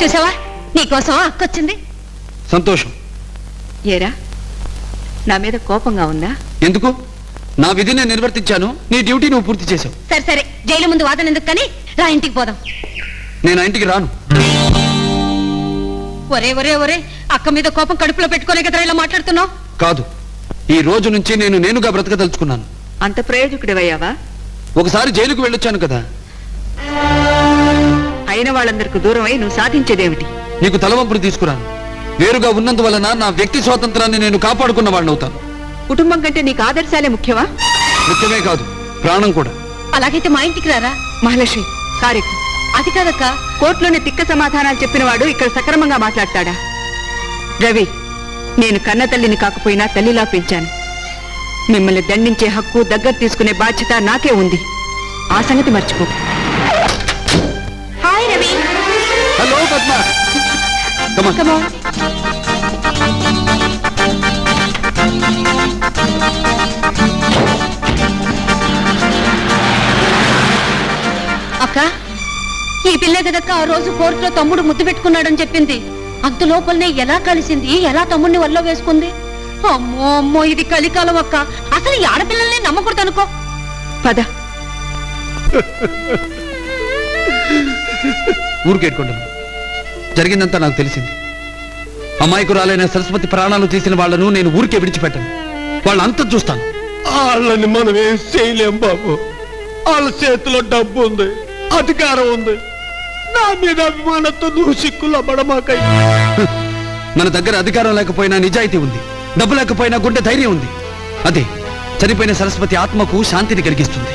చూసావా, నీకోసం అక్కొచ్చింది. సంతోషం. ఏరా, నా మీద కోపంగా ఉందా? ఎందుకు? నా విధి నేను నిర్వర్తించాను, నీ డ్యూటీ నువ్వు పూర్తి చేసావు. సరే సరే, జైలు ముందు వాదన ఎందుకు కానీ రా, ఇంటికి పోదాం. నేను ఆ ఇంటికి రాను. ఒరే ఒరే ఒరే, అక్క మీద కోపం కడుపులో పెట్టుకోలే కదా ఇలా మాట్లాడుతున్నావు? కాదు, ఈ రోజు నుంచి నేనుగా బ్రతకదలుచుకున్నాను. అంత ప్రయోజకుడివయ్యావా? ఒకసారి జైలుకు వెళ్ళొచ్చాను కదా. అయిన వాళ్ళందరికి దూరం అయి నువ్వు సాధించేదేమిటి? నీకు తలవంపులు తీసుకురాను. వేరుగా ఉన్నందువలన నా వ్యక్తి స్వాతంత్రాన్ని నేను కాపాడుకున్న వాడిని అవుతాను. కుటుంబం కంటే నీకు ఆదర్శాలే ముఖ్యమా? ముఖ్యమే కాదు, ప్రాణం కూడా. అలాగైతే మా ఇంటికి రారా. మహాలక్ష్మి, కారెక్కు. అది కాదక్క, కోర్టులోని తిక్క సమాధానాలు చెప్పిన వాడు ఇక్కడ సక్రమంగా మాట్లాడతాడా? రవి, నేను కన్న తల్లిని కాకపోయినా తల్లిలా పెంచాను. మిమ్మల్ని దండించే హక్కు, దగ్గర తీసుకునే బాధ్యత నాకే ఉంది. ఆ సంగతి మర్చిపో. Hi Ravi. Hello Padma. Come on. అక్క, ఈ పిల్లే కదక్క ఆ రోజు కోర్టులో తమ్ముడు ముద్దు పెట్టుకున్నాడని చెప్పింది. అంత లోపలనే ఎలా కలిసింది, ఎలా తమ్ముడిని వల్ల వేసుకుంది? అమ్మో అమ్మో, ఇది కలికాలం అక్క. అసలు ఈ ఆడపిల్లల్ని నమ్మకూడదు అనుకో. పద. ఊరికేట్టుకుంటాను. జరిగిందంతా నాకు తెలిసింది. అమాయకురాలైన సరస్వతి ప్రాణాలు తీసిన వాళ్లను నేను ఊరికే విడిచిపెట్టాను. వాళ్ళంతా చూస్తాను. వాళ్ళని మనం ఏం చేయలేం బాబు. వాళ్ళ చేతిలో డబ్బు ఉంది, అధికారం ఉంది. నా మీద అభిమానంతో నువ్వు సిక్కులు అమ్మడమాకై. మన దగ్గర అధికారం లేకపోయినా నిజాయితీ ఉంది, డబ్బు లేకపోయినా గుండె ధైర్యం ఉంది. అదే చనిపోయిన సరస్వతి ఆత్మకు శాంతిని కలిగిస్తుంది.